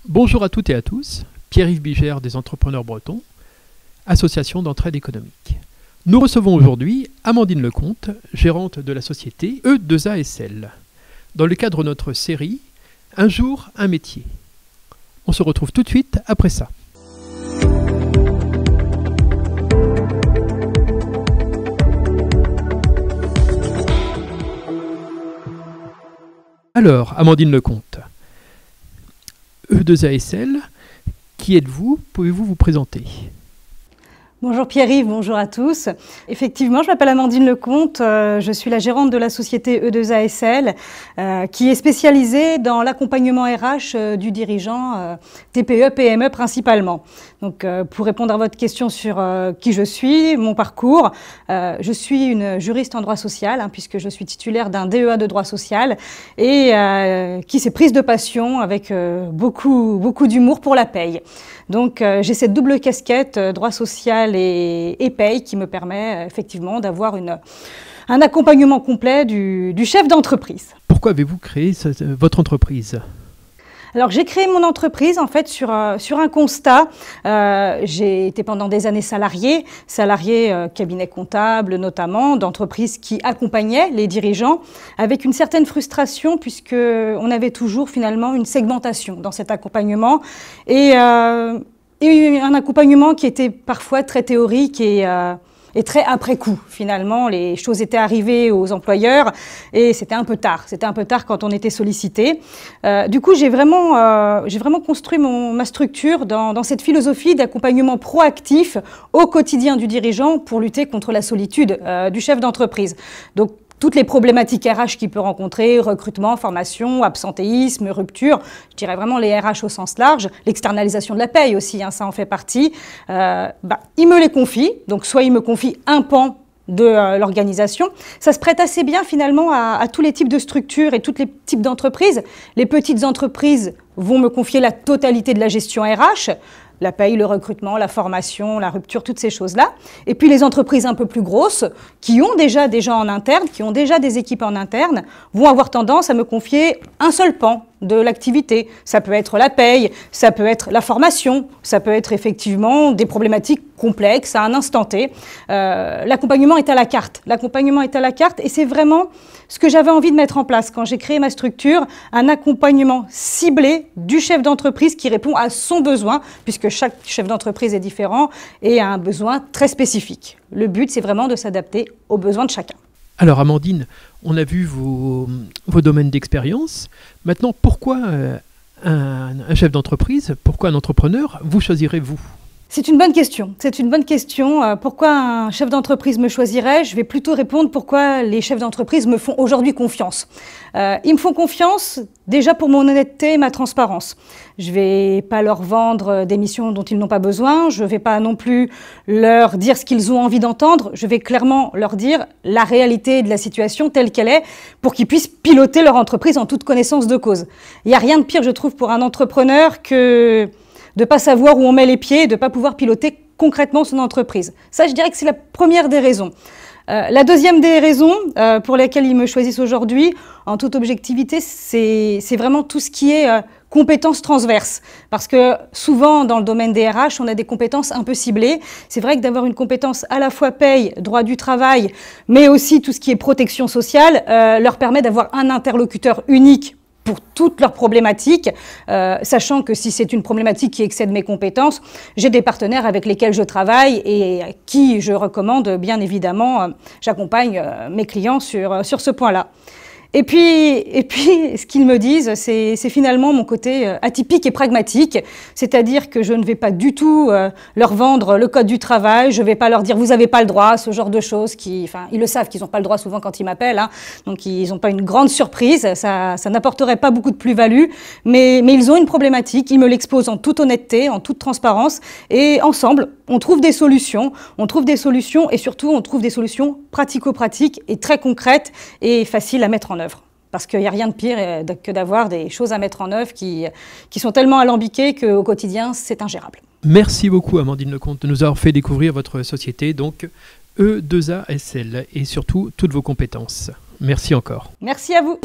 Bonjour à toutes et à tous, Pierre-Yves Bigère des Entrepreneurs Bretons, association d'entraide économique. Nous recevons aujourd'hui Amandine Lecomte, gérante de la société E2ASL, dans le cadre de notre série « Un jour, un métier ». On se retrouve tout de suite après ça. Alors, Amandine Lecomte, E2ASL, qui êtes-vous? Pouvez-vous vous présenter? Bonjour Pierre-Yves, bonjour à tous. Effectivement, je m'appelle Amandine Lecomte, je suis la gérante de la société E2ASL qui est spécialisée dans l'accompagnement RH du dirigeant TPE, PME principalement. Donc pour répondre à votre question sur qui je suis, mon parcours, je suis une juriste en droit social puisque je suis titulaire d'un DEA de droit social et qui s'est prise de passion avec beaucoup d'humour pour la paye. Donc j'ai cette double casquette droit social et paye qui me permet effectivement d'avoir un accompagnement complet du chef d'entreprise. Pourquoi avez-vous créé votre entreprise? Alors j'ai créé mon entreprise en fait sur un constat. J'ai été pendant des années salarié cabinet comptable notamment, d'entreprises qui accompagnaient les dirigeants avec une certaine frustration puisque on avait toujours finalement une segmentation dans cet accompagnement et un accompagnement qui était parfois très théorique et très après coup. Finalement, les choses étaient arrivées aux employeurs et c'était un peu tard. C'était un peu tard quand on était sollicité. Du coup, j'ai vraiment construit ma structure dans cette philosophie d'accompagnement proactif au quotidien du dirigeant pour lutter contre la solitude du chef d'entreprise. Donc, toutes les problématiques RH qu'il peut rencontrer, recrutement, formation, absentéisme, rupture, je dirais vraiment les RH au sens large, l'externalisation de la paye aussi, ça en fait partie. Il me les confie, donc soit il me confie un pan de l'organisation. Ça se prête assez bien finalement à tous les types de structures et tous les types d'entreprises. Les petites entreprises vont me confier la totalité de la gestion RH, la paye, le recrutement, la formation, la rupture, toutes ces choses-là. Et puis les entreprises un peu plus grosses, qui ont déjà des gens en interne, qui ont déjà des équipes en interne, vont avoir tendance à me confier un seul pan de l'activité. Ça peut être la paye, ça peut être la formation, ça peut être effectivement des problématiques complexes à un instant T. L'accompagnement est à la carte. L'accompagnement est à la carte et c'est vraiment ce que j'avais envie de mettre en place quand j'ai créé ma structure, un accompagnement ciblé du chef d'entreprise qui répond à son besoin, puisque chaque chef d'entreprise est différent et a un besoin très spécifique. Le but, c'est vraiment de s'adapter aux besoins de chacun. Alors Amandine, on a vu vos domaines d'expérience. Maintenant, pourquoi un chef d'entreprise, pourquoi un entrepreneur, vous choisirez-vous? C'est une bonne question. C'est une bonne question. Pourquoi un chef d'entreprise me choisirait? Je vais plutôt répondre pourquoi les chefs d'entreprise me font aujourd'hui confiance. Ils me font confiance déjà pour mon honnêteté et ma transparence. Je ne vais pas leur vendre des missions dont ils n'ont pas besoin. Je ne vais pas non plus leur dire ce qu'ils ont envie d'entendre. Je vais clairement leur dire la réalité de la situation telle qu'elle est pour qu'ils puissent piloter leur entreprise en toute connaissance de cause. Il n'y a rien de pire, je trouve, pour un entrepreneur que de ne pas savoir où on met les pieds et de ne pas pouvoir piloter concrètement son entreprise. Ça, je dirais que c'est la première des raisons. La deuxième des raisons pour lesquelles ils me choisissent aujourd'hui, en toute objectivité, c'est vraiment tout ce qui est compétences transverses. Parce que souvent, dans le domaine des RH, on a des compétences un peu ciblées. C'est vrai que d'avoir une compétence à la fois paye, droit du travail, mais aussi tout ce qui est protection sociale, leur permet d'avoir un interlocuteur unique pour toutes leurs problématiques, sachant que si c'est une problématique qui excède mes compétences, j'ai des partenaires avec lesquels je travaille et à qui je recommande, bien évidemment, j'accompagne mes clients sur ce point-là. Et puis, ce qu'ils me disent, c'est finalement mon côté atypique et pragmatique, c'est-à-dire que je ne vais pas du tout leur vendre le code du travail, je ne vais pas leur dire vous n'avez pas le droit, ce genre de choses ils le savent qu'ils n'ont pas le droit souvent quand ils m'appellent, donc ils n'ont pas une grande surprise, ça n'apporterait pas beaucoup de plus-value, mais ils ont une problématique, ils me l'exposent en toute honnêteté, en toute transparence, et ensemble, on trouve des solutions et surtout on trouve des solutions pratico-pratiques et très concrètes et faciles à mettre en œuvre. Parce qu'il n'y a rien de pire que d'avoir des choses à mettre en œuvre qui sont tellement alambiquées qu'au quotidien, c'est ingérable. Merci beaucoup Amandine Lecomte de nous avoir fait découvrir votre société, donc E2ASL, et surtout toutes vos compétences. Merci encore. Merci à vous.